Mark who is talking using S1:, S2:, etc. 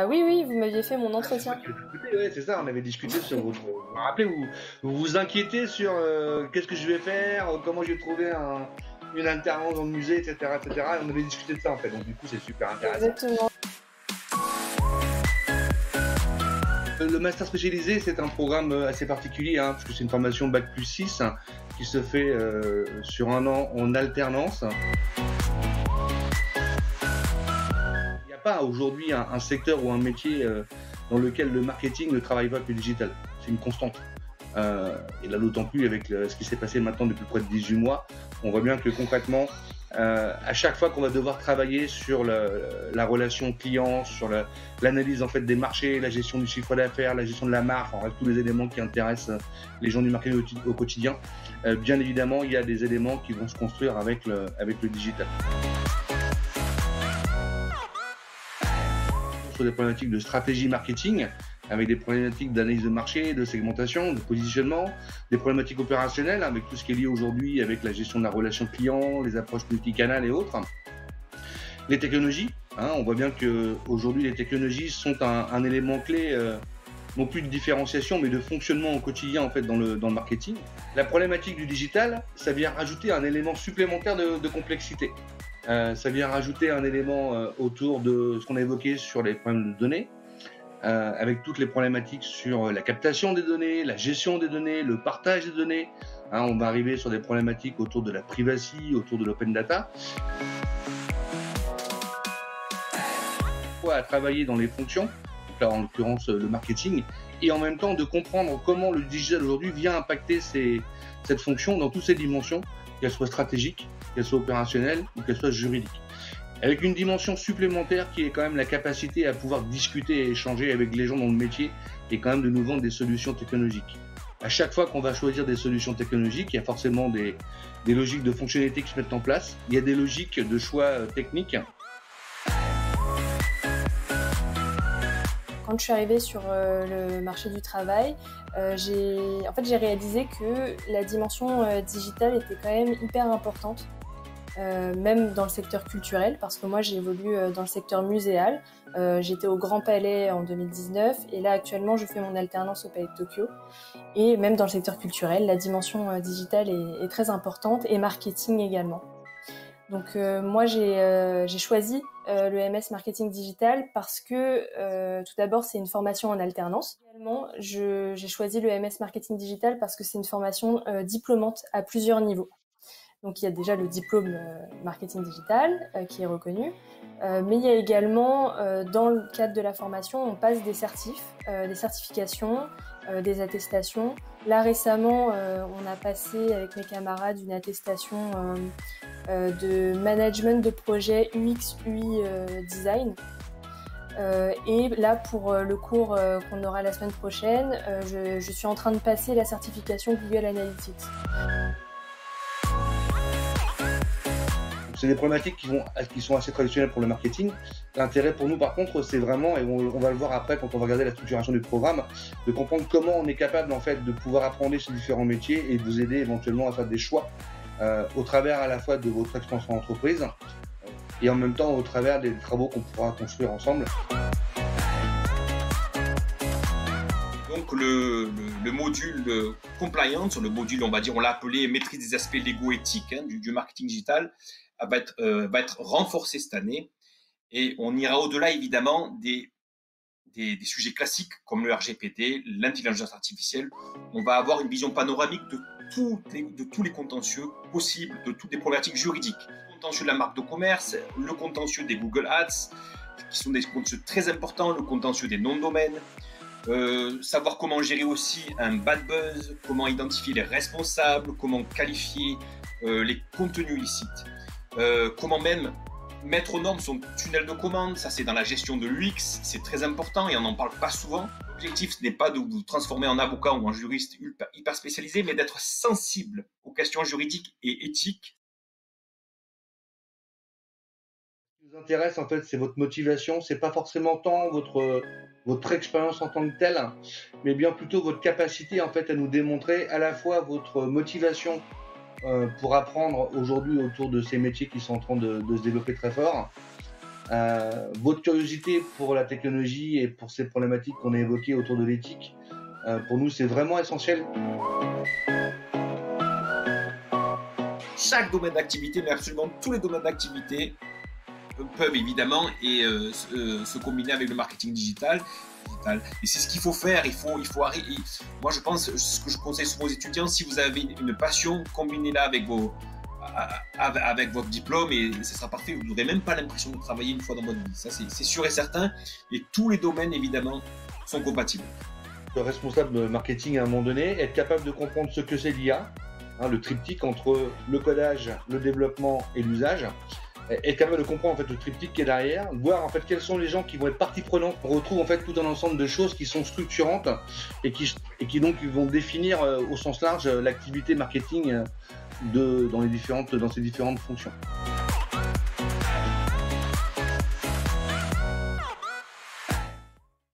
S1: Ah oui, oui, vous m'aviez fait mon
S2: Ah, c'est moi
S1: entretien.
S2: qui ai discuté, ouais, c'est ça, on avait discuté sur votre. Vous vous rappelez, vous vous inquiétez sur qu'est-ce que je vais faire, comment je vais trouver une alternance dans le musée, etc., etc. Et on avait discuté de ça en fait, donc du coup c'est super intéressant.
S1: Exactement.
S2: Le master spécialisé, c'est un programme assez particulier, hein, parce que c'est une formation Bac+6 hein, qui se fait sur un an en alternance. Il n'y a pas aujourd'hui un secteur ou un métier dans lequel le marketing ne travaille pas avec le digital. C'est une constante. Et là, d'autant plus avec ce qui s'est passé maintenant depuis près de 18 mois, on voit bien que concrètement, à chaque fois qu'on va devoir travailler sur la relation client, sur l'analyse en fait des marchés, la gestion du chiffre d'affaires, la gestion de la marque, en fait, tous les éléments qui intéressent les gens du marketing au quotidien, bien évidemment, il y a des éléments qui vont se construire avec le digital. Sur des problématiques de stratégie marketing, avec des problématiques d'analyse de marché, de segmentation, de positionnement, des problématiques opérationnelles avec tout ce qui est lié aujourd'hui avec la gestion de la relation client, les approches multicanales et autres. Les technologies, hein, on voit bien qu'aujourd'hui les technologies sont un élément clé, non plus de différenciation mais de fonctionnement au quotidien en fait dans le marketing. La problématique du digital, ça vient rajouter un élément supplémentaire de complexité. Ça vient rajouter un élément autour de ce qu'on a évoqué sur les problèmes de données, avec toutes les problématiques sur la captation des données, la gestion des données, le partage des données. Hein, on va arriver sur des problématiques autour de la privacy, autour de l'open data. À travailler dans les fonctions, donc là en l'occurrence le marketing, et en même temps de comprendre comment le digital aujourd'hui vient impacter cette fonction dans toutes ses dimensions, qu'elle soit stratégique, qu'elle soit opérationnelle ou qu'elle soit juridique. Avec une dimension supplémentaire qui est quand même la capacité à pouvoir discuter et échanger avec les gens dans le métier et quand même de nous vendre des solutions technologiques. À chaque fois qu'on va choisir des solutions technologiques, il y a forcément des logiques de fonctionnalité qui se mettent en place, il y a des logiques de choix techniques.
S1: Quand je suis arrivée sur le marché du travail, j'ai réalisé que la dimension digitale était quand même hyper importante. Même dans le secteur culturel, parce que moi j'ai évolué dans le secteur muséal. J'étais au Grand Palais en 2019 et là actuellement je fais mon alternance au Palais de Tokyo. Et même dans le secteur culturel, la dimension digitale est très importante et marketing également. Donc moi j'ai choisi le MS Marketing Digital parce que tout d'abord c'est une formation en alternance. Également j'ai choisi le MS Marketing Digital parce que c'est une formation diplômante à plusieurs niveaux. Donc il y a déjà le diplôme marketing digital qui est reconnu, mais il y a également dans le cadre de la formation, on passe des certifications, des attestations. Là récemment, on a passé avec mes camarades une attestation de management de projet UX UI design. Et là pour le cours qu'on aura la semaine prochaine, je suis en train de passer la certification Google Analytics.
S2: C'est des problématiques qui sont assez traditionnelles pour le marketing. L'intérêt pour nous, par contre, c'est vraiment, et on va le voir après quand on va regarder la structuration du programme, de comprendre comment on est capable en fait de pouvoir apprendre ces différents métiers et de vous aider éventuellement à faire des choix au travers à la fois de votre expansion d'entreprise et en même temps au travers des travaux qu'on pourra construire ensemble.
S3: Donc le module compliance, le module on l'a appelé maîtrise des aspects légaux éthiques du marketing digital, va être renforcé cette année et on ira au-delà évidemment des sujets classiques comme le RGPD, l'intelligence artificielle. On va avoir une vision panoramique de tous les contentieux possibles, de toutes les problématiques juridiques. Le contentieux de la marque de commerce, le contentieux des Google Ads, qui sont des contentieux très importants, le contentieux des noms de domaine, savoir comment gérer aussi un bad buzz, comment identifier les responsables, comment qualifier les contenus illicites, comment même mettre aux normes son tunnel de commande. Ça c'est dans la gestion de l'UX, c'est très important et on n'en parle pas souvent. L'objectif ce n'est pas de vous transformer en avocat ou en juriste hyper spécialisé, mais d'être sensible aux questions juridiques et éthiques.
S2: Ce qui nous intéresse en fait, c'est votre motivation, c'est pas forcément tant votre expérience en tant que telle, mais bien plutôt votre capacité en fait à nous démontrer à la fois votre motivation pour apprendre aujourd'hui autour de ces métiers qui sont en train de se développer très fort, Votre curiosité pour la technologie et pour ces problématiques qu'on a évoquées autour de l'éthique, pour nous, c'est vraiment essentiel.
S3: Chaque domaine d'activité, mais absolument tous les domaines d'activité peuvent évidemment se combiner avec le marketing digital. Et c'est ce qu'il faut faire. Il faut arrêter. Moi, je pense, ce que je conseille souvent aux étudiants, si vous avez une passion, combinez-la avec votre diplôme et ce sera parfait. Vous n'aurez même pas l'impression de travailler une fois dans votre vie. Ça, c'est sûr et certain. Et tous les domaines, évidemment, sont compatibles.
S2: Le responsable marketing, à un moment donné, être capable de comprendre ce que c'est l'IA, le triptyque entre le codage, le développement et l'usage, être capable de comprendre en fait le triptyque qui est derrière, voir en fait quels sont les gens qui vont être partie prenante. On retrouve en fait tout un ensemble de choses qui sont structurantes et qui donc vont définir au sens large l'activité marketing dans ces différentes fonctions.